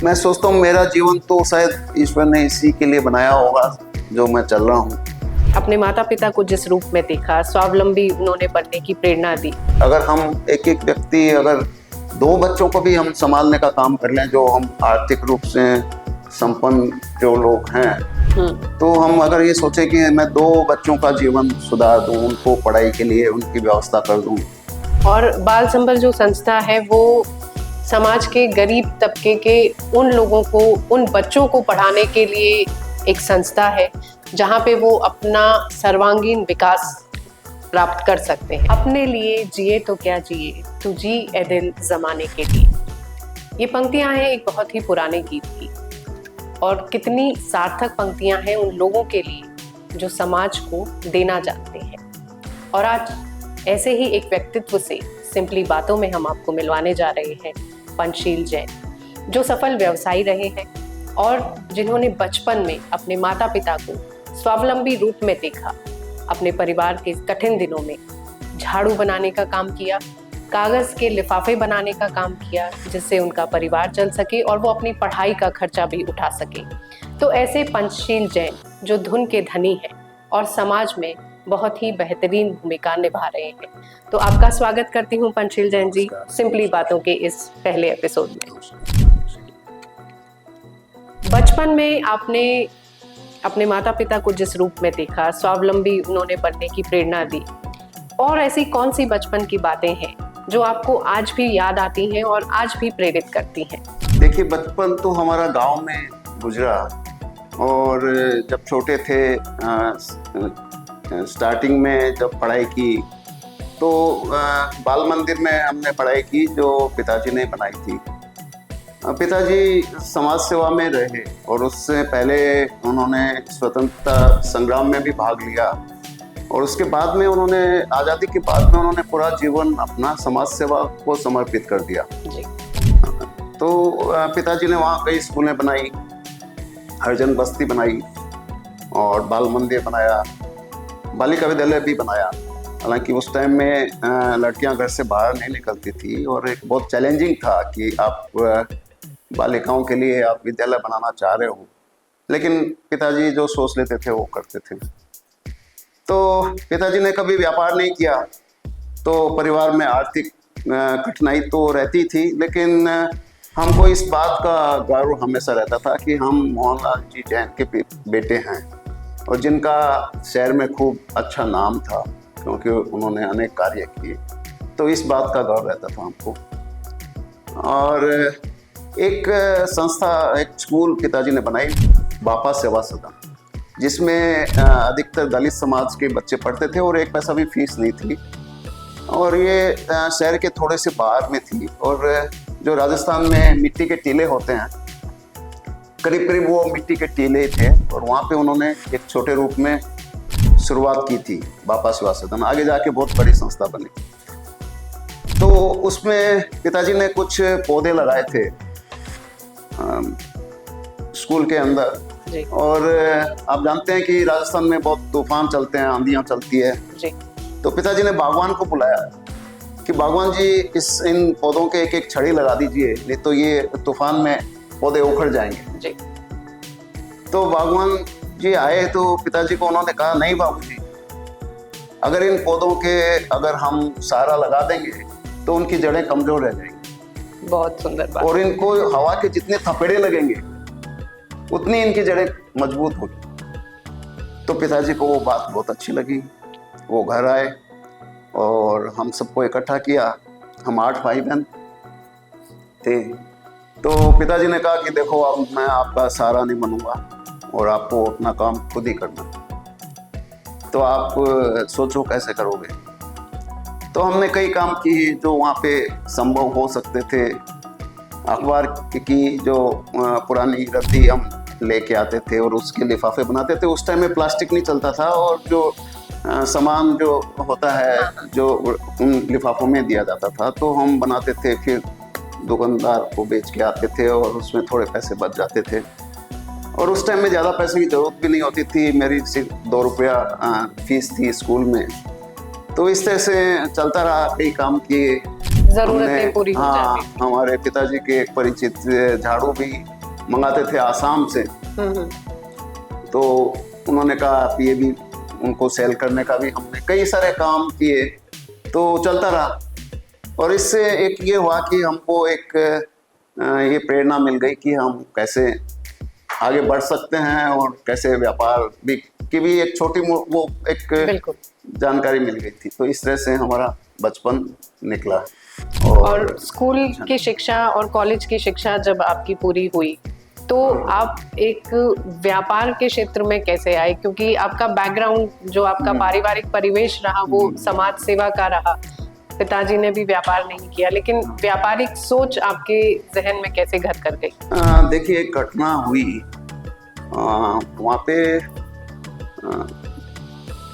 मैं सोचता हूँ मेरा जीवन तो शायद ईश्वर ने इसी के लिए बनाया होगा जो मैं चल रहा हूँ। अपने माता पिता को जिस रूप में देखा, स्वावलंबी उन्होंने बनने की प्रेरणा दी। अगर हम एक एक व्यक्ति, अगर 2 बच्चों को भी हम संभालने का काम कर लें, जो हम आर्थिक रूप से संपन्न जो लोग हैं, तो हम अगर ये सोचें कि मैं 2 बच्चों का जीवन सुधार दूं, उनको पढ़ाई के लिए उनकी व्यवस्था कर दूं। और बाल संबल जो संस्था है वो समाज के गरीब तबके के उन लोगों को, उन बच्चों को पढ़ाने के लिए एक संस्था है जहाँ पे वो अपना सर्वांगीण विकास प्राप्त कर सकते हैं। अपने लिए जिए तो क्या जिए, तू जी ए दिल जमाने के लिए। ये पंक्तियां हैं एक बहुत ही पुराने गीत की, और कितनी सार्थक पंक्तियां हैं उन लोगों के लिए जो समाज को देना जानते हैं। और आज ऐसे ही एक व्यक्तित्व से सिंपली बातों में हम आपको मिलवाने जा रहे हैं पंचशील जैन, जो सफल व्यवसायी रहे हैं और जिन्होंने बचपन में अपने माता पिता को स्वावलंबी रूप में देखा, अपने परिवार के कठिन दिनों में झाड़ू बनाने का काम किया, कागज के लिफाफे बनाने का काम किया, जिससे उनका परिवार चल सके और वो अपनी पढ़ाई का खर्चा भी उठा सके। तो ऐसे पंचशील जैन जो धुन के धनी हैं और समाज में बहुत ही बेहतरीन भूमिका निभा रहे हैं। तो आपका स्वागत करती हूँ पंचशील जैन जी, सिंपली बातों के इस पहले एपिसोड में। बचपन में आपने अपने माता पिता को जिस रूप में देखा, स्वावलंबी उन्होंने बनने की प्रेरणा दी, और ऐसी कौन सी बचपन की बातें हैं जो आपको आज भी याद आती हैं और आज भी प्रेरित करती हैं? देखिए, बचपन तो हमारा गांव में गुजरा, और जब छोटे थे स्टार्टिंग में जब पढ़ाई की तो बाल मंदिर में हमने पढ़ाई की जो पिताजी ने बनाई थी। पिताजी समाज सेवा में रहे और उससे पहले उन्होंने स्वतंत्रता संग्राम में भी भाग लिया, और उसके बाद में उन्होंने आज़ादी के बाद में उन्होंने पूरा जीवन अपना समाज सेवा को समर्पित कर दिया। तो पिताजी ने वहाँ कई स्कूलें बनाई, हरिजन बस्ती बनाई और बाल मंदिर बनाया, बालिका विद्यालय भी बनाया। हालांकि उस टाइम में लड़कियां घर से बाहर नहीं निकलती थी और एक बहुत चैलेंजिंग था कि आप बालिकाओं के लिए आप विद्यालय बनाना चाह रहे हो, लेकिन पिताजी जो सोच लेते थे वो करते थे। तो पिताजी ने कभी व्यापार नहीं किया, तो परिवार में आर्थिक कठिनाई तो रहती थी, लेकिन हमको इस बात का गर्व हमेशा रहता था कि हम मोहनलाल जी जैन के बेटे हैं, और जिनका शहर में खूब अच्छा नाम था क्योंकि उन्होंने अनेक कार्य किए। तो इस बात का गर्व रहता था हमको। और एक संस्था, एक स्कूल पिताजी ने बनाई, बापा सेवा सदन, जिसमें अधिकतर दलित समाज के बच्चे पढ़ते थे और 1 पैसा भी फीस नहीं थी, और ये शहर के थोड़े से बाहर में थी। और जो राजस्थान में मिट्टी के टीले होते हैं, करीब करीब वो मिट्टी के टीले थे, और वहाँ पे उन्होंने एक छोटे रूप में शुरुआत की थी बापा सेवा सदन। आगे जाके बहुत बड़ी संस्था बनी। तो उसमें पिताजी ने कुछ पौधे लगाए थे स्कूल के अंदर, और आप जानते हैं कि राजस्थान में बहुत तूफान चलते हैं, आंधियाँ चलती है जी। तो पिताजी ने बागवान को बुलाया कि बागवान जी, इन पौधों के एक एक छड़ी लगा दीजिए, नहीं तो ये तूफान में पौधे उखड़ जाएंगे जी। तो बागवान जी आए तो पिताजी को उन्होंने कहा, नहीं बाबूजी, अगर इन पौधों के अगर हम सहारा लगा देंगे तो उनकी जड़ें कमजोर रह जाएंगी। बहुत सुंदर बात। और इनको हवा के जितने थपेड़े लगेंगे उतनी इनकी जड़ें मजबूत होगी। तो पिताजी को वो बात बहुत अच्छी लगी। वो घर आए और हम सबको इकट्ठा किया। हम 8 भाई बहन थे। तो पिताजी ने कहा कि देखो, अब मैं आपका सहारा नहीं बनूंगा और आपको अपना काम खुद ही करना, तो आप सोचो कैसे करोगे। तो हमने कई काम किए जो वहाँ पे संभव हो सकते थे। अखबार की जो पुरानी रद्दी हम लेके आते थे और उसके लिफाफे बनाते थे। उस टाइम में प्लास्टिक नहीं चलता था, और जो सामान जो होता है जो उन लिफाफों में दिया जाता था, तो हम बनाते थे, फिर दुकानदार को बेच के आते थे और उसमें थोड़े पैसे बच जाते थे। और उस टाइम में ज़्यादा पैसे की ज़रूरत भी नहीं होती थी, मेरी सिर्फ 2 रुपया फीस थी स्कूल में। तो इस तरह से चलता रहा, कई काम किए, जरूरतें पूरी हो जाती। हमारे पिताजी के एक परिचित झाड़ू भी मंगाते थे आसाम से। तो उन्होंने कहा आप ये भी उनको सेल करने का भी हमने कई सारे काम किए, तो चलता रहा। और इससे एक ये हुआ कि हमको एक ये प्रेरणा मिल गई कि हम कैसे आगे बढ़ सकते हैं और कैसे व्यापार भी की भी एक छोटी वो एक जानकारी मिल गई थी। तो इस तरह से हमारा बचपन निकला। और स्कूल की शिक्षा और कॉलेज की शिक्षा जब आपकी पूरी हुई तो आप एक व्यापार के क्षेत्र में कैसे आए? क्योंकि आपका बैकग्राउंड जो आपका पारिवारिक परिवेश रहा वो समाज सेवा का रहा, पिताजी ने भी व्यापार नहीं किया, लेकिन व्यापारिक सोच आपके जहन में कैसे घर कर गई? देखिए, एक घटना हुई वहाँ पे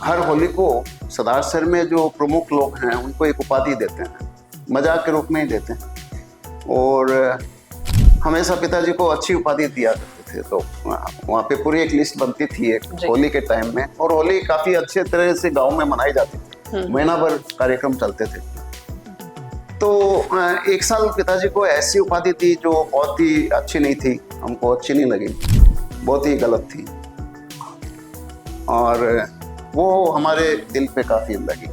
हर होली को सरदार शहर में जो प्रमुख लोग हैं उनको एक उपाधि देते हैं, मजाक के रूप में ही देते हैं। और हमेशा पिताजी को अच्छी उपाधि दिया करते थे। तो वहाँ पे पूरी एक लिस्ट बनती थी एक होली के टाइम में, और होली काफ़ी अच्छे तरह से गांव में मनाई जाती थी, महीना भर कार्यक्रम चलते थे। तो एक साल पिताजी को ऐसी उपाधि थी जो बहुत ही अच्छी नहीं थी, हमको अच्छी नहीं लगी, बहुत ही गलत थी, और वो हमारे दिल पे काफ़ी लगी।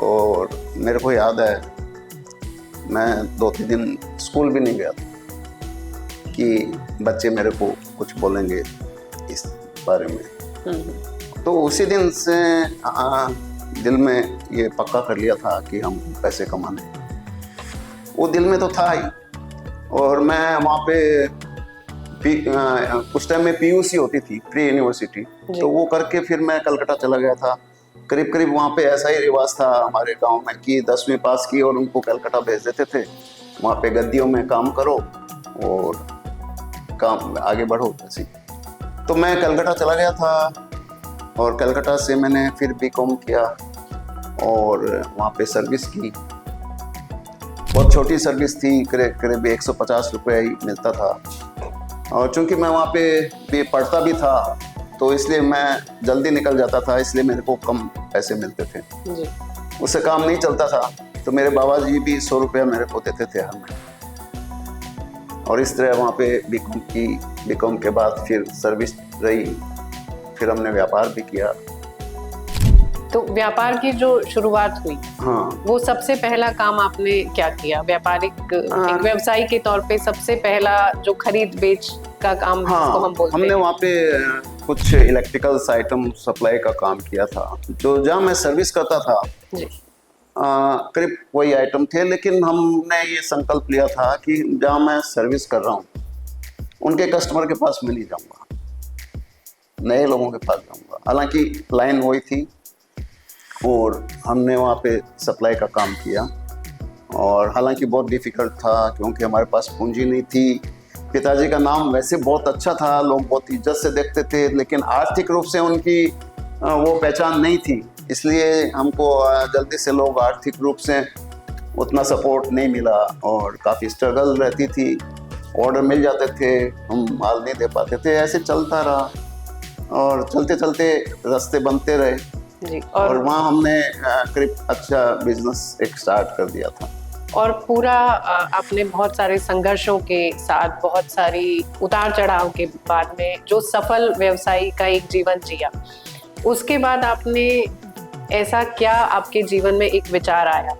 और मेरे को याद है, मैं 2-3 दिन स्कूल भी नहीं गया था कि बच्चे मेरे को कुछ बोलेंगे इस बारे में। तो उसी दिन से दिल में ये पक्का कर लिया था कि हम पैसे कमाने, वो दिल में तो था ही। और मैं वहाँ पे कुछ टाइम में PUC होती थी, प्री यूनिवर्सिटी, तो वो करके फिर मैं कलकत्ता चला गया था। करीब करीब वहाँ पे ऐसा ही रिवाज था हमारे गांव में कि 10वीं पास की और उनको कलकत्ता भेज देते थे, वहाँ पे गद्दियों में काम करो और काम आगे बढ़ो ऐसी। तो मैं कलकत्ता चला गया था और कलकत्ता से मैंने फिर BCom किया और वहाँ पे सर्विस की। बहुत छोटी सर्विस थी, करीब 150 रुपये ही मिलता था। और चूँकि मैं वहाँ पे भी पढ़ता भी था तो इसलिए मैं जल्दी निकल जाता था, इसलिए मेरे को कम पैसे मिलते थे जी। उससे काम नहीं चलता था, तो मेरे बाबा जी भी 100 रुपया मेरे को देते थे हर महीने। और इस तरह वहाँ पे BCom की, BCom के बाद फिर सर्विस रही, फिर हमने व्यापार भी किया। तो व्यापार की जो शुरुआत हुई, हाँ, वो सबसे पहला काम आपने क्या किया? व्यापारिक एक व्यवसायी के तौर पे सबसे पहला जो खरीद बेच का काम, हाँ, जिसको हम बोलते हैं, हमने वहाँ पे कुछ इलेक्ट्रिकल्स आइटम सप्लाई का काम किया था। जो जहाँ मैं सर्विस करता था जी, करीब वही आइटम थे, लेकिन हमने ये संकल्प लिया था कि जहाँ मैं सर्विस कर रहा हूँ उनके कस्टमर के पास मैं नहीं जाऊँगा, नए लोगों के पास जाऊँगा। हालांकि लाइन वही थी और हमने वहाँ पे सप्लाई का काम किया। और हालांकि बहुत डिफ़िकल्ट था क्योंकि हमारे पास पूंजी नहीं थी। पिताजी का नाम वैसे बहुत अच्छा था, लोग बहुत इज्जत से देखते थे, लेकिन आर्थिक रूप से उनकी वो पहचान नहीं थी, इसलिए हमको जल्दी से लोग आर्थिक रूप से उतना सपोर्ट नहीं मिला और काफ़ी स्ट्रगल रहती थी। ऑर्डर मिल जाते थे, हम माल नहीं दे पाते थे, ऐसे चलता रहा और चलते चलते रास्ते बनते रहे जी। और वहाँ हमने करीब अच्छा बिजनेस एक स्टार्ट कर दिया था। और पूरा आपने बहुत सारे संघर्षों के साथ, बहुत सारी उतार चढ़ाव के बाद में जो सफल व्यवसायी का एक जीवन जिया, उसके बाद आपने ऐसा क्या आपके जीवन में एक विचार आया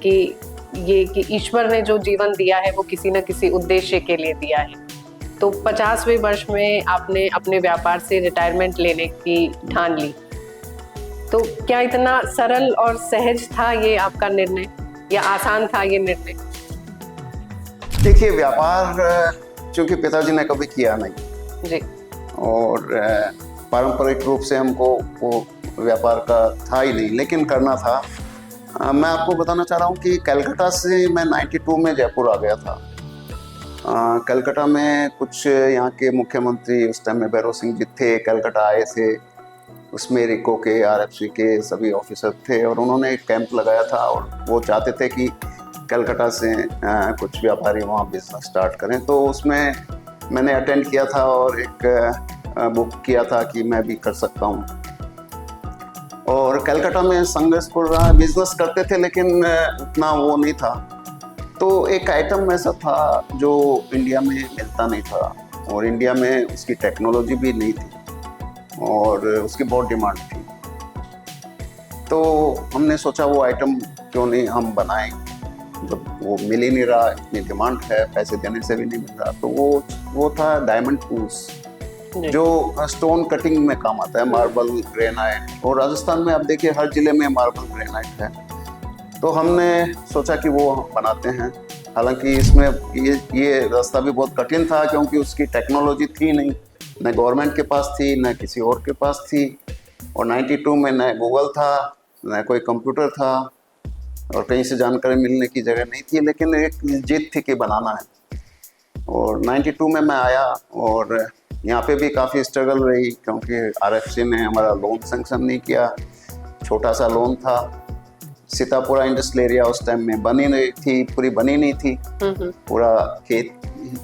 कि ईश्वर ने जो जीवन दिया है वो किसी न किसी उद्देश्य के लिए दिया है? तो 50वें वर्ष में आपने अपने व्यापार से रिटायरमेंट लेने की ठान ली। तो क्या इतना सरल और सहज था ये आपका निर्णय, या आसान था ये निर्णय? देखिए, व्यापार चूंकि पिताजी ने कभी किया नहीं जी, और पारंपरिक रूप से हमको वो व्यापार का था ही नहीं, लेकिन करना था। मैं आपको बताना चाह रहा हूँ कि कलकत्ता से मैं 92 में जयपुर आ गया था। कलकत्ता में कुछ यहाँ के मुख्यमंत्री उस टाइम में भैरव सिंह जी थे, कलकत्ता आए थे। उसमें रिको के, RFC के सभी ऑफिसर थे और उन्होंने एक कैंप लगाया था और वो चाहते थे कि कलकत्ता से कुछ व्यापारी वहाँ बिजनेस स्टार्ट करें। तो उसमें मैंने अटेंड किया था और एक बुक किया था कि मैं भी कर सकता हूँ। और कलकत्ता में संघर्षपूर्ण बिजनेस करते थे, लेकिन उतना वो नहीं था। तो एक आइटम ऐसा था जो इंडिया में मिलता नहीं था, और इंडिया में उसकी टेक्नोलॉजी भी नहीं थी और उसकी बहुत डिमांड थी। तो हमने सोचा वो आइटम क्यों नहीं हम बनाएं, जब वो मिल ही नहीं रहा, इतनी डिमांड है, पैसे देने से भी नहीं मिल रहा। तो वो था डायमंड टूल्स, जो स्टोन कटिंग में काम आता है, मार्बल, ग्रेनाइट। और राजस्थान में आप देखिए हर जिले में मार्बल, ग्रेनाइट है। तो हमने सोचा कि वो बनाते हैं। हालांकि इसमें ये रास्ता भी बहुत कठिन था, क्योंकि उसकी टेक्नोलॉजी थी नहीं, न गवर्नमेंट के पास थी न किसी और के पास थी। और 92 में न गूगल था न कोई कंप्यूटर था, और कहीं से जानकारी मिलने की जगह नहीं थी, लेकिन एक जिद थी कि बनाना है। और 92 में मैं आया, और यहाँ पे भी काफ़ी स्ट्रगल रही, क्योंकि RFC ने हमारा लोन सैंक्शन नहीं किया। छोटा सा लोन था। सीतापुरा इंडस्ट्रियल एरिया उस टाइम में बनी नहीं थी, पूरी बनी नहीं थी, पूरा खेत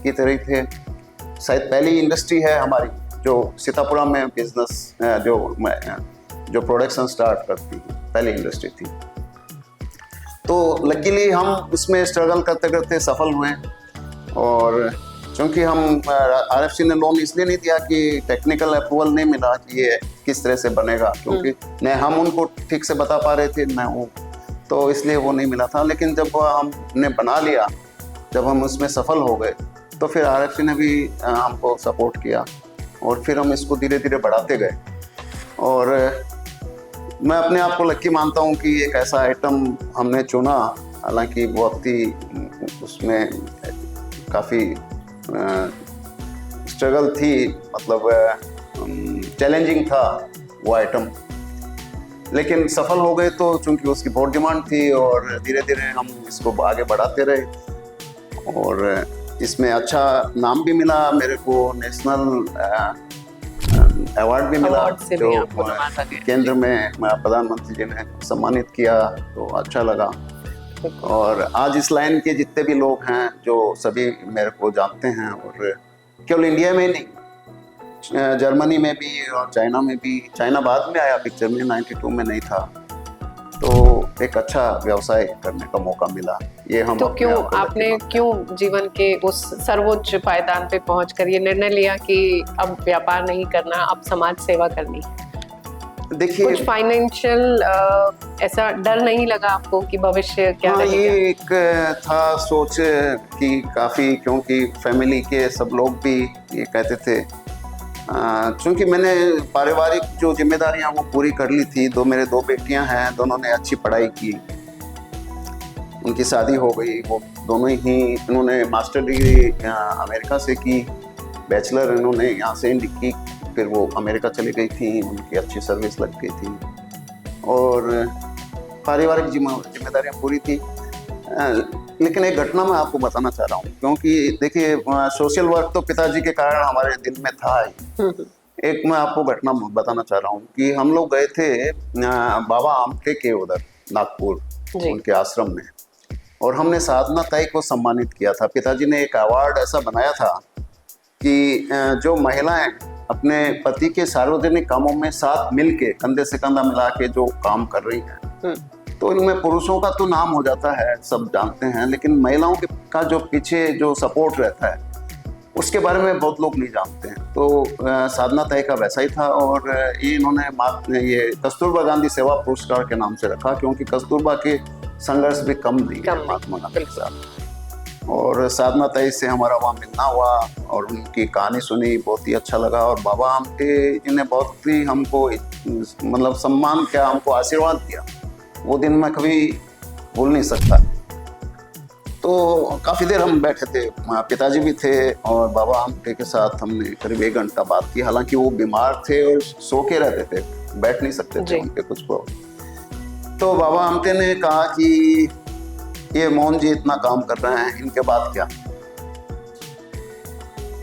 की तरह थे। शायद पहली इंडस्ट्री है हमारी जो सीतापुरा में बिजनेस जो प्रोडक्शन स्टार्ट करती है, पहली इंडस्ट्री थी। तो लकीली हम इसमें स्ट्रगल करते करते सफल हुए। और क्योंकि हम RFC ने लोन इसलिए नहीं दिया कि टेक्निकल अप्रूवल नहीं मिला कि ये किस तरह से बनेगा, क्योंकि न हम उनको ठीक से बता पा रहे थे न वो, तो इसलिए वो नहीं मिला था। लेकिन जब हमने बना लिया, जब हम उसमें सफल हो गए, तो फिर RFC ने भी हमको सपोर्ट किया, और फिर हम इसको धीरे धीरे बढ़ाते गए। और मैं अपने आप को लकी मानता हूँ कि एक ऐसा आइटम हमने चुना। हालांकि बहुत ही उसमें काफ़ी स्ट्रगल थी, मतलब चैलेंजिंग था वो आइटम, लेकिन सफल हो गए। तो चूंकि उसकी बहुत डिमांड थी, और धीरे धीरे हम इसको आगे बढ़ाते रहे, और इसमें अच्छा नाम भी मिला मेरे को, नेशनल अवार्ड भी मिला, जो केंद्र में प्रधानमंत्री जी ने सम्मानित किया, तो अच्छा लगा। और आज इस लाइन के जितने भी लोग हैं, जो सभी मेरे को जानते हैं, और केवल इंडिया में नहीं, जर्मनी में भी और चाइना में भी। चाइना बाद में आया पिक्चर में, 92 में नहीं था। तो एक अच्छा व्यवसाय करने का मौका मिला। ये हम तो क्यों जीवन के उस सर्वोच्च पायदान पे पहुंचकर ये निर्णय लिया कि अब व्यापार नहीं करना, अब समाज सेवा करनी? देखिए, कुछ फाइनेंशियल ऐसा डर नहीं लगा आपको कि भविष्य क्या रहेगा? ये एक था सोच कि काफ़ी, क्योंकि फैमिली के सब लोग भी ये कहते थे, क्योंकि मैंने पारिवारिक जो जिम्मेदारियां वो पूरी कर ली थी। मेरे दो बेटियां हैं, दोनों ने अच्छी पढ़ाई की, उनकी शादी हो गई। वो दोनों ही, इन्होंने मास्टर डिग्री अमेरिका से की, बैचलर इन्होंने यहाँ से की, फिर वो अमेरिका चली गई थी, उनकी अच्छी सर्विस लग गई थी, और पारिवारिक जिम्मेदारियां पूरी थी। लेकिन एक घटना मैं आपको बताना चाह रहा हूँ, क्योंकि देखिए सोशल वर्क तो पिताजी के कारण हमारे दिल में था ही। एक मैं आपको घटना बताना चाह रहा हूँ कि हम लोग गए थे बाबा आमटे के उधर नागपुर, उनके आश्रम में, और हमने साधना ताई को सम्मानित किया था। पिताजी ने एक अवार्ड ऐसा बनाया था कि जो महिलाएं अपने पति के सार्वजनिक कामों में साथ मिलके, कंधे से कंधा मिला के जो काम कर रही हैं, तो इनमें पुरुषों का तो नाम हो जाता है, सब जानते हैं, लेकिन महिलाओं का जो पीछे जो सपोर्ट रहता है उसके बारे में बहुत लोग नहीं जानते हैं। तो साधना ताई का वैसा ही था, और ये इन्होंने ये कस्तूरबा गांधी सेवा पुरस्कार के नाम से रखा, क्योंकि कस्तूरबा के संघर्ष भी कम नहीं है महात्मा गांधी के साथ। और साधना ताई से हमारा वहाँ मिलना हुआ, और उनकी कहानी सुनी, बहुत ही अच्छा लगा। और बाबा आमटे जी ने बहुत ही हमको मतलब सम्मान क्या, हमको आशीर्वाद दिया, वो दिन मैं कभी भूल नहीं सकता। तो काफ़ी देर हम बैठे थे, पिताजी भी थे, और बाबा आमटे के साथ हमने करीब 1 घंटा बात की। हालांकि वो बीमार थे और सो के रहते थे, बैठ नहीं सकते थे, उनके कुछ प्रॉब्लम। तो बाबा आमटे ने कहा कि ये मोहन जी इतना काम कर रहे हैं, इनके बाद क्या?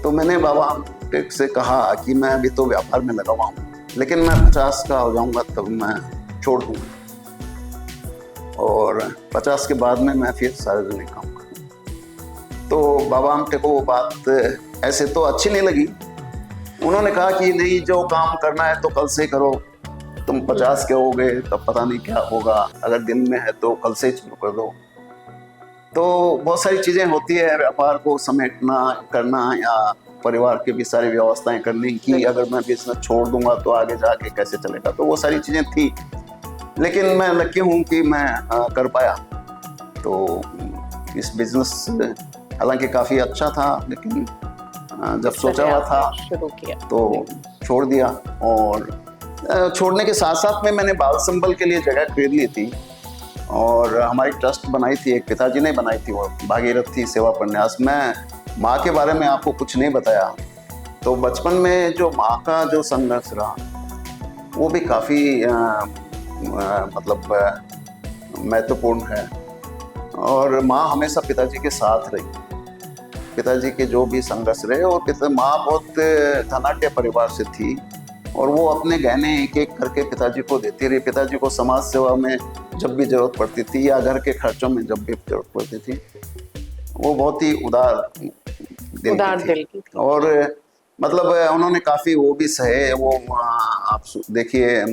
तो मैंने बाबा आमटे से कहा कि मैं अभी तो व्यापार में लगा हुआ हूँ, लेकिन मैं 50 का हो जाऊँगा तब मैं छोड़ दूँगा, और 50 के बाद में मैं फिर सार्वजनिक काम करूँगा। तो बाबा आमटे को वो बात ऐसे तो अच्छी नहीं लगी। उन्होंने कहा कि नहीं, जो काम करना है तो कल से करो, तुम 50 के हो गए तब पता नहीं क्या होगा, अगर दिन में है तो कल से शुरू कर दो। तो बहुत सारी चीज़ें होती है व्यापार को समेटना करना, या परिवार की भी सारी व्यवस्थाएं करनी कि अगर मैं बिजनेस छोड़ दूंगा तो आगे जाके कैसे चलेगा, तो वो सारी चीज़ें थी। लेकिन मैं लकी हूँ कि मैं कर पाया। तो इस बिजनेस हालांकि काफ़ी अच्छा था, लेकिन जब सोचा हुआ था शुरू किया तो छोड़ दिया। और छोड़ने के साथ साथ में मैंने बाल संबल के लिए जगह खरीद ली थी, और हमारी ट्रस्ट बनाई थी, एक पिताजी ने बनाई थी, वो भागीरथी सेवा प्रन्यास। मैं माँ के बारे में आपको कुछ नहीं बताया, तो बचपन में जो माँ का जो संघर्ष रहा वो भी काफ़ी मतलब महत्वपूर्ण है। और माँ हमेशा पिताजी के साथ रही, पिताजी के जो भी संघर्ष रहे। और माँ बहुत धनाढ्य परिवार से थी, और वो अपने गहने एक एक करके पिताजी को देती रही। पिताजी को समाज सेवा में जब भी जरूरत पड़ती थी, या घर के खर्चों में जब भी जरूरत पड़ती थी, वो बहुत ही उदार दिल की थी। और मतलब उन्होंने काफ़ी वो भी सहे। वो आप देखिए,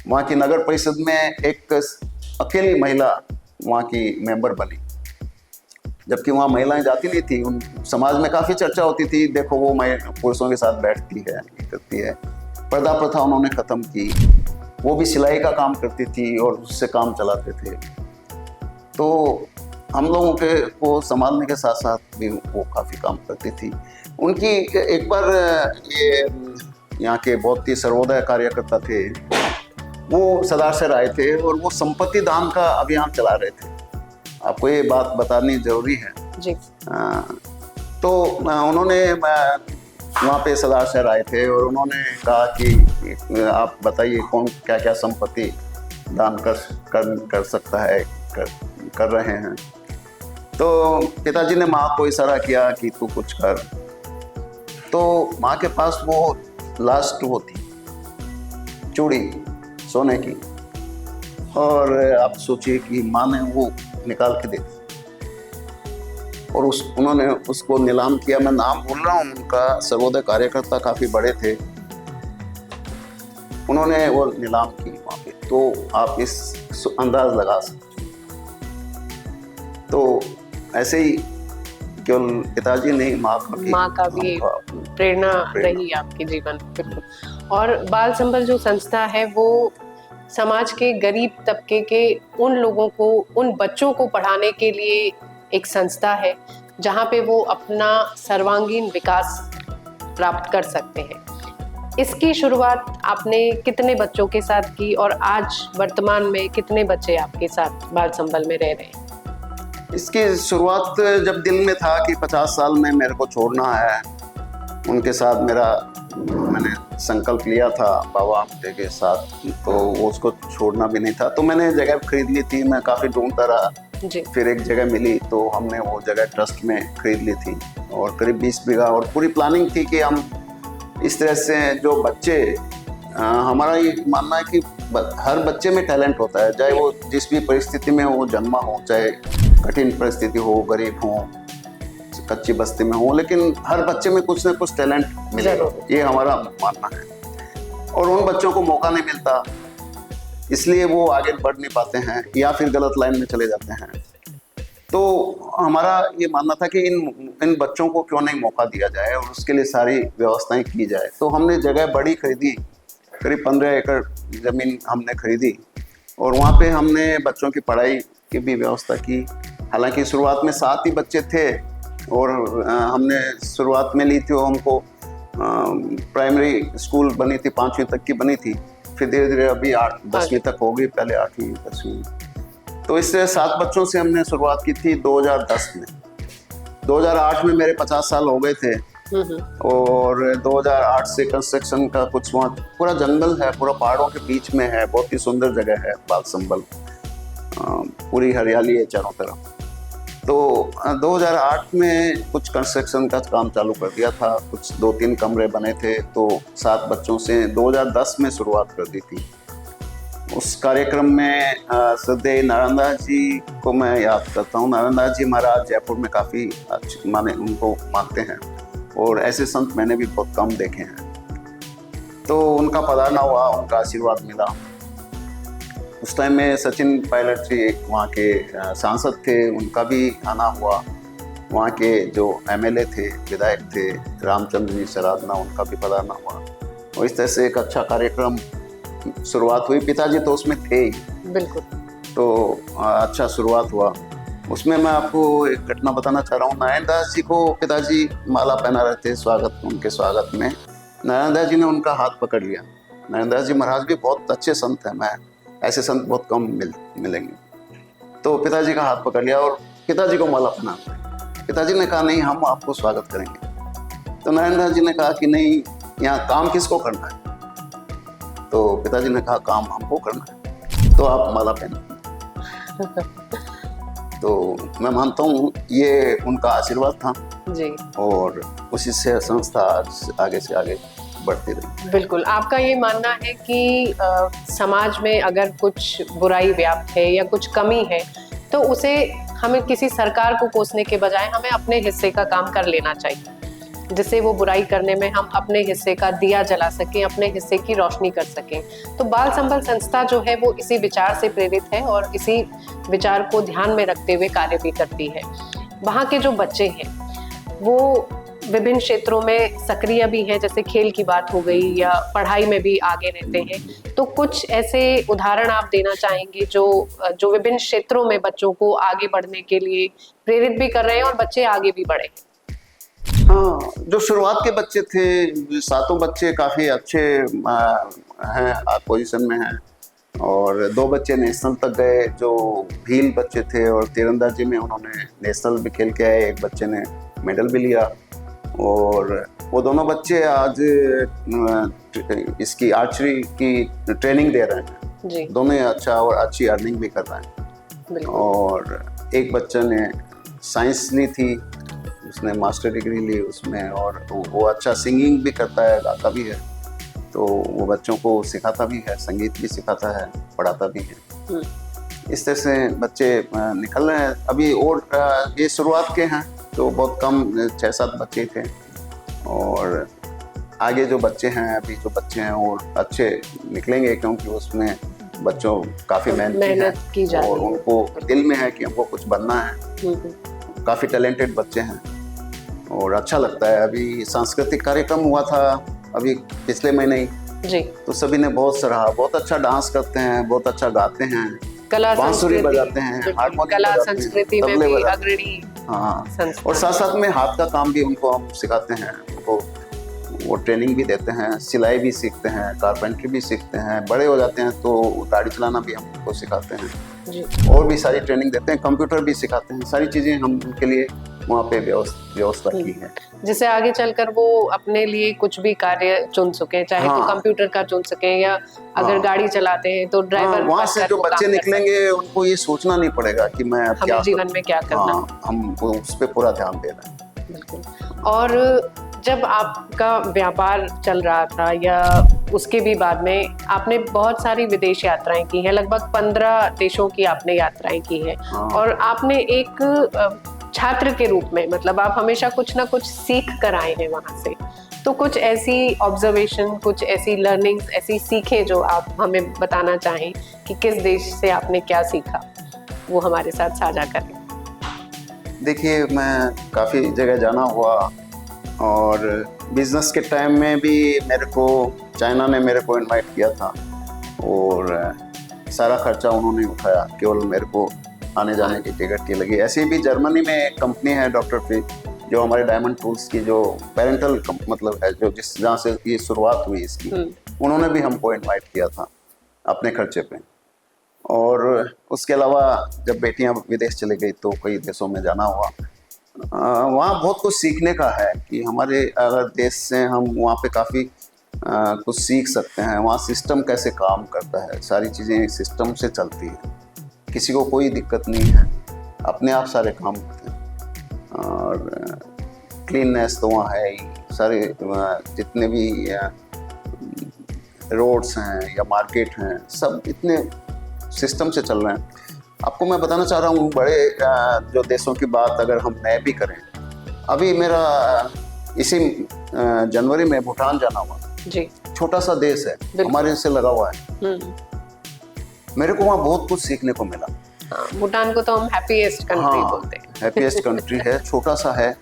वहाँ की नगर परिषद में एक अकेली महिला वहाँ की मेंबर बनी, जबकि वहाँ महिलाएं जाती नहीं थी। उन समाज में काफ़ी चर्चा होती थी, देखो वो पुरुषों के साथ बैठती है, करती है। पर्दा प्रथा उन्होंने ख़त्म की। वो भी सिलाई का काम करती थी और उससे काम चलाते थे। तो हम लोगों को संभालने के साथ साथ भी वो काफ़ी काम करती थी। उनकी एक बार ये यहाँ के बहुत ही सर्वोदय कार्यकर्ता थे, वो सरदार सर आए थे, और वो संपत्ति दान का अभियान चला रहे थे। आपको ये बात बतानी जरूरी है जी। तो उन्होंने वहाँ पे सरदार सर आए थे, और उन्होंने कहा कि आप बताइए कौन क्या क्या संपत्ति दान कर सकता है, कर रहे हैं। तो पिताजी ने माँ को इशारा किया कि तू कुछ कर। तो माँ के पास वो लास्ट वो थी चूड़ी सोने की, और आप सोचिए कि माँ ने वो निकाल के दे दी, और उन्होंने उसको नीलाम किया। मैं नाम भूल रहा हूँ उनका, सर्वोदय कार्यकर्ता काफ़ी बड़े थे, उन्होंने वो नीलाम की वहाँ पे। तो आप इस अंदाज लगा सकते। तो ऐसे ही केवल पिताजी नहीं, माँ का भी प्रेरणा रही आपके जीवन में। बिल्कुल। और बाल संबल जो संस्था है वो समाज के गरीब तबके के उन लोगों को, उन बच्चों को पढ़ाने के लिए एक संस्था है, जहाँ पे वो अपना सर्वांगीण विकास प्राप्त कर सकते हैं। इसकी शुरुआत आपने कितने बच्चों के साथ की, और आज वर्तमान में कितने बच्चे आपके साथ बाल संबल में रह रहे हैं? इसकी शुरुआत जब दिल में था कि 50 साल में मेरे को छोड़ना है, उनके साथ मैंने संकल्प लिया था बाबा आमटे के साथ, तो वो उसको छोड़ना भी नहीं था। तो मैंने जगह खरीद ली थी, मैं काफ़ी ढूंढता रहा जी। फिर एक जगह मिली, तो हमने वो जगह ट्रस्ट में खरीद ली थी, और करीब 20 बीघा। और पूरी प्लानिंग थी कि हम इस तरह से जो बच्चे, हमारा ये मानना है कि हर बच्चे में टैलेंट होता है, चाहे वो जिस भी परिस्थिति में वो जन्मा हो, चाहे कठिन परिस्थिति हो, गरीब हो, कच्ची बस्ती में हो, लेकिन हर बच्चे में कुछ ना कुछ टैलेंट मिलेगा, ये हमारा मानना है। और उन बच्चों को मौका नहीं मिलता, इसलिए वो आगे बढ़ नहीं पाते हैं, या फिर गलत लाइन में चले जाते हैं। तो हमारा ये मानना था कि इन बच्चों को क्यों नहीं मौका दिया जाए, और उसके लिए सारी व्यवस्थाएं की जाए। तो हमने जगह बड़ी खरीदी, करीब 15 एकड़ ज़मीन हमने खरीदी, और वहाँ पे हमने बच्चों की पढ़ाई की भी व्यवस्था की। हालांकि शुरुआत में 7 ही बच्चे थे, और हमने शुरुआत में ली थी, वो हमको प्राइमरी स्कूल बनी थी, 5वीं तक की बनी थी, फिर धीरे धीरे अभी 10वीं तक हो गई, पहले 8वीं 10वीं। तो इससे 7 बच्चों से हमने शुरुआत की थी 2010 में। 2008 में मेरे 50 साल हो गए थे, और 2008 से कंस्ट्रक्शन का कुछ, वहाँ पूरा जंगल है, पूरा पहाड़ों के बीच में है, बहुत ही सुंदर जगह है बाल संबल, पूरी हरियाली है चारों तरफ। तो 2008 में कुछ कंस्ट्रक्शन का काम चालू कर दिया था, कुछ 2-3 कमरे बने थे, तो 7 बच्चों से 2010 में शुरुआत कर दी थी। उस कार्यक्रम में श्रद्धेय नारायणदास जी को मैं याद करता हूँ। नारायणदास जी महाराज जयपुर में काफ़ी अच्छे उनको मानते हैं, और ऐसे संत मैंने भी बहुत कम देखे हैं। तो उनका पधारना हुआ, उनका आशीर्वाद मिला, उस टाइम में सचिन पायलट जी वहाँ के सांसद थे, उनका भी आना हुआ। वहाँ के जो एमएलए थे, विधायक थे, रामचंद्र जी सरादना, उनका भी पधारना हुआ। और इस तरह से एक अच्छा कार्यक्रम शुरुआत हुई। पिताजी तो उसमें थे ही, बिल्कुल। तो अच्छा शुरुआत हुआ। उसमें मैं आपको एक घटना बताना चाह रहा हूँ। नारायण दास जी को पिताजी माला पहना रहे थे उनके स्वागत में। नारायण दास जी ने उनका हाथ पकड़ लिया। नारायण दास जी महाराज भी बहुत अच्छे संत हैं, मैं ऐसे संत बहुत कम मिलेंगे। तो पिताजी का हाथ पकड़ लिया और पिताजी को माला पहना। पिताजी ने कहा नहीं, हम आपको स्वागत करेंगे। तो नारायण दास जी ने कहा कि नहीं, यहाँ काम किसको करना है? तो पिताजी ने कहा काम हमको करना है, तो आप माला पहना। तो मैं मानता हूँ ये उनका आशीर्वाद था जी, और उसी से संस्था आगे से आगे बढ़ती रही। बिल्कुल। आपका ये मानना है कि समाज में अगर कुछ बुराई व्याप्त है या कुछ कमी है तो उसे हमें किसी सरकार को कोसने के बजाय हमें अपने हिस्से का काम कर लेना चाहिए, जिससे वो बुराई करने में हम अपने हिस्से का दिया जला सकें, अपने हिस्से की रोशनी कर सकें। तो बाल संबल संस्था जो है वो इसी विचार से प्रेरित है और इसी विचार को ध्यान में रखते हुए कार्य भी करती है। वहाँ के जो बच्चे हैं वो विभिन्न क्षेत्रों में सक्रिय भी हैं, जैसे खेल की बात हो गई या पढ़ाई में भी आगे रहते हैं। तो कुछ ऐसे उदाहरण आप देना चाहेंगे जो विभिन्न क्षेत्रों में बच्चों को आगे बढ़ने के लिए प्रेरित भी कर रहे हैं और बच्चे आगे भी बढ़े? हाँ, जो शुरुआत के बच्चे थे, 7 बच्चे काफ़ी अच्छे हैं, पोजीशन में हैं। और 2 बच्चे नेशनल तक गए, जो भील बच्चे थे, और तीरंदाजी में उन्होंने नेशनल भी खेल के आए। एक बच्चे ने मेडल भी लिया। और वो दोनों बच्चे आज इसकी आर्चरी की ट्रेनिंग दे रहे हैं जी। दोनों अच्छा और अच्छी अर्निंग भी कर रहे हैं। और एक बच्चे ने साइंस ली थी, उसने मास्टर डिग्री ली उसमें, और वो अच्छा सिंगिंग भी करता है, गाता भी है। तो वो बच्चों को सिखाता भी है, संगीत भी सिखाता है, पढ़ाता भी है। इस तरह से बच्चे निकल रहे हैं अभी। और ये शुरुआत के हैं तो बहुत कम 6-7 बच्चे थे। और आगे जो बच्चे हैं, अभी जो बच्चे हैं वो अच्छे निकलेंगे, क्योंकि उसमें बच्चों काफ़ी मेहनत की जा रही है और उनको दिल में है कि हमको कुछ बनना है। काफ़ी टैलेंटेड बच्चे हैं और अच्छा लगता है। अभी सांस्कृतिक कार्यक्रम हुआ था अभी पिछले महीने ही जी, तो सभी ने बहुत सराहा। बहुत अच्छा डांस करते हैं, बहुत अच्छा गाते हैं, कला बांसुरी बजाते हैं, हारमोनियम कला बजाते हैं, संस्कृति में तबले भी बजाते हैं। अग्रणी। हाँ, और साथ साथ में हाथ का काम भी उनको हम सिखाते हैं। उनको वो ट्रेनिंग भी देते हैं, सिलाई भी सीखते हैं, कारपेंट्री भी सीखते हैं। बड़े हो जाते हैं तो गाड़ी चलाना भी हम उनको सिखाते हैं जी। और भी सारी ट्रेनिंग देते हैं, कंप्यूटर भी सिखाते हैं। सारी चीज़ें हम उनके लिए वहाँ पे व्यवस्था की है, जिससे आगे चलकर वो अपने लिए कुछ भी कार्य चुन सके, चाहे तो कंप्यूटर का चुन सके या अगर गाड़ी चलाते हैं तो ड्राइवर। वहाँ से जो बच्चे निकलेंगे उनको ये सोचना नहीं पड़ेगा कि मैं क्या जीवन में क्या करना। हम उस पर पूरा ध्यान दे रहे हैं। बिल्कुल। और जब आपका व्यापार चल रहा था या उसके भी बाद में आपने बहुत सारी विदेश यात्राएं की हैं, लगभग 15 देशों की आपने यात्राएं की हैं। और आपने एक छात्र के रूप में, मतलब आप हमेशा कुछ ना कुछ सीख कर आए हैं वहाँ से। तो कुछ ऐसी ऑब्जर्वेशन, कुछ ऐसी लर्निंग्स, ऐसी सीखें जो आप हमें बताना चाहें कि किस देश से आपने क्या सीखा, वो हमारे साथ साझा करें। देखिए, मैं काफ़ी जगह जाना हुआ और बिजनेस के टाइम में भी मेरे को चाइना ने मेरे को इनवाइट किया था और सारा खर्चा उन्होंने उठाया, केवल मेरे को आने जाने की टिकट की लगी। ऐसे भी जर्मनी में एक कंपनी है डॉक्टर फ्री, जो हमारे डायमंड टूल्स की जो पेरेंटल मतलब है, जो जहाँ से ये शुरुआत हुई इसकी, उन्होंने भी हमको इनवाइट किया था अपने खर्चे पे। और उसके अलावा जब बेटियां विदेश चली गई तो कई देशों में जाना हुआ। वहाँ बहुत कुछ सीखने का है कि हमारे अगर देश से हम वहाँ पे काफ़ी कुछ सीख सकते हैं। वहाँ सिस्टम कैसे काम करता है, सारी चीज़ें सिस्टम से चलती है, किसी को कोई दिक्कत नहीं है, अपने आप सारे काम करते हैं। और क्लीननेस तो वहाँ है ही, सारे जितने भी रोड्स हैं या मार्केट हैं, सब इतने सिस्टम से चल रहे हैं। आपको मैं बताना चाह रहा हूँ, बड़े जो देशों की बात अगर हम मैं भी करें, अभी मेरा इसी जनवरी में भूटान जाना हुआ जी। छोटा सा देश है, हमारे से लगा हुआ है। मेरे को वहाँ बहुत कुछ सीखने को मिला। हाँ, भूटान को तो हम हैप्पीएस्ट कंट्री हाँ, बोलते हैं। हैप्पीएस्ट कंट्री है, छोटा सा है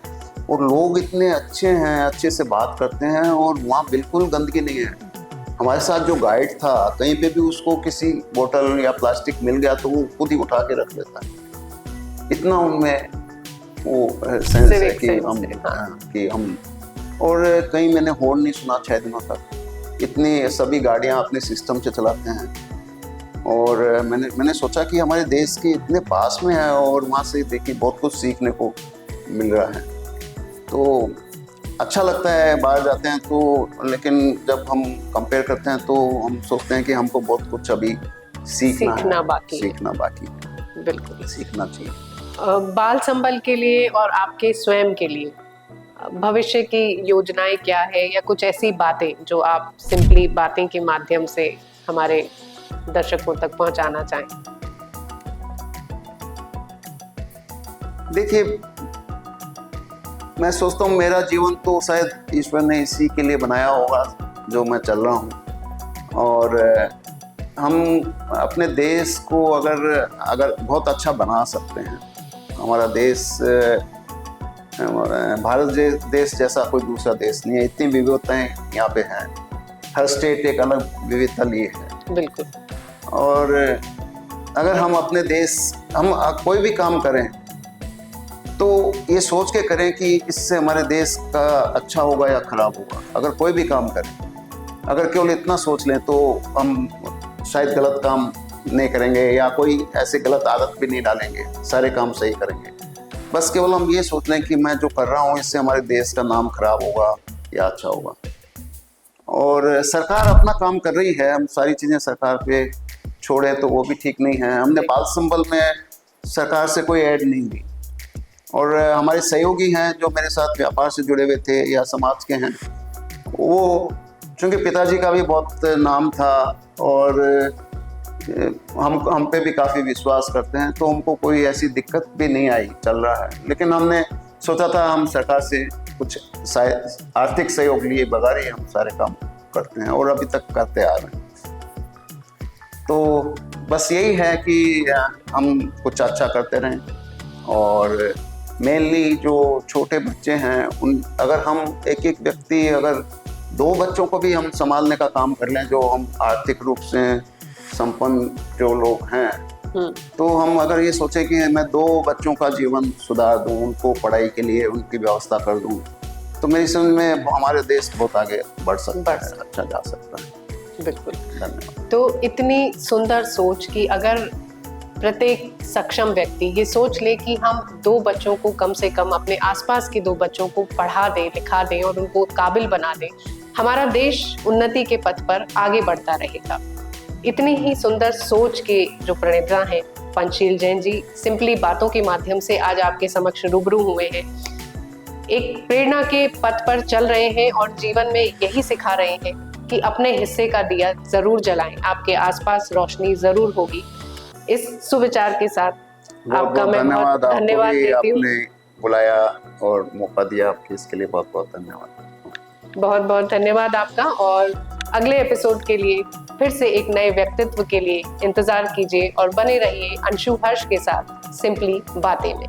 और लोग इतने अच्छे हैं, अच्छे से बात करते हैं और वहाँ बिल्कुल गंदगी नहीं है। हमारे साथ जो गाइड था, कहीं पे भी उसको किसी बोतल या प्लास्टिक मिल गया तो वो खुद ही उठा के रख लेता है। इतना उनमें वो सेंस है कि हम और कहीं मैंने हॉर्न नहीं सुना 6 दिनों तक। इतनी सभी गाड़ियाँ अपने सिस्टम से चलाते हैं और मैंने सोचा कि हमारे देश के इतने पास में है और वहाँ से देखिए बहुत कुछ सीखने को मिल रहा है। तो अच्छा लगता है बाहर जाते हैं तो, लेकिन जब हम कंपेयर करते हैं तो हम सोचते हैं कि हमको बहुत कुछ अभी सीखना बाकी। बिल्कुल सीखना चाहिए। बाल संबल के लिए और आपके स्वयं के लिए भविष्य की योजनाएं क्या है, या कुछ ऐसी बातें जो आप सिंपली बातें के माध्यम से हमारे दर्शकों तक पहुंचाना चाहें? देखिए, मैं सोचता हूँ मेरा जीवन तो शायद ईश्वर ने इसी के लिए बनाया होगा जो मैं चल रहा हूँ। और हम अपने देश को अगर बहुत अच्छा बना सकते हैं। हमारा देश भारत देश जैसा कोई दूसरा देश नहीं है, इतनी विविधताएं यहाँ पे हैं। हर स्टेट एक अलग विविधता लिए है। बिल्कुल। और अगर हम अपने देश हम कोई भी काम करें तो ये सोच के करें कि इससे हमारे देश का अच्छा होगा या खराब होगा। अगर कोई भी काम करें, अगर केवल इतना सोच लें तो हम शायद गलत काम नहीं करेंगे या कोई ऐसे गलत आदत भी नहीं डालेंगे, सारे काम सही करेंगे। बस केवल हम ये सोच लें कि मैं जो कर रहा हूँ इससे हमारे देश का नाम खराब होगा या अच्छा होगा। और सरकार अपना काम कर रही है, हम सारी चीज़ें सरकार पे छोड़े तो वो भी ठीक नहीं है। हमने बाल संबल में सरकार से कोई ऐड नहीं दी और हमारे सहयोगी हैं जो मेरे साथ व्यापार से जुड़े हुए थे या समाज के हैं, वो चूँकि पिताजी का भी बहुत नाम था और हम पे भी काफ़ी विश्वास करते हैं तो हमको कोई ऐसी दिक्कत भी नहीं आई, चल रहा है। लेकिन हमने सोचा था हम सरकार से कुछ आर्थिक सहयोग लिए बगैर ही हम सारे काम करते हैं और अभी तक करते आ रहे हैं। तो बस यही है कि हम कुछ अच्छा करते रहें और मेनली जो छोटे बच्चे हैं अगर हम एक व्यक्ति अगर 2 बच्चों को भी हम संभालने का काम कर लें, जो हम आर्थिक रूप से संपन्न जो लोग हैं, तो हम अगर ये सोचें कि मैं 2 बच्चों का जीवन सुधार दूं, उनको पढ़ाई के लिए उनकी व्यवस्था कर दूं, तो मेरी समझ में हमारे देश बहुत आगे बढ़ सकता है, अच्छा जा सकता है। बिल्कुल, धन्यवाद। तो इतनी सुंदर सोच कि अगर प्रत्येक सक्षम व्यक्ति ये सोच ले कि हम 2 बच्चों को कम से कम अपने आसपास के 2 बच्चों को पढ़ा दें, लिखा दें और उनको काबिल बना दें, हमारा देश उन्नति के पथ पर आगे बढ़ता रहेगा। इतनी ही सुंदर सोच के जो प्रणेता हैं पंचशील जैन जी, सिंपली बातों के माध्यम से आज आपके समक्ष रूबरू हुए हैं। एक प्रेरणा के पथ पर चल रहे हैं और जीवन में यही सिखा रहे हैं कि अपने हिस्से का दिया जरूर जलाएं, आपके आसपास रोशनी जरूर होगी। इस सुविचार के साथ आपका मैं बहुत धन्यवाद देती हूँ। आपने बुलाया और मौका दिया, आपके इसके लिए बहुत बहुत धन्यवाद। बहुत बहुत धन्यवाद आपका। और अगले एपिसोड के लिए फिर से एक नए व्यक्तित्व के लिए इंतजार कीजिए और बने रहिए अंशु हर्ष के साथ सिंपली बातें में।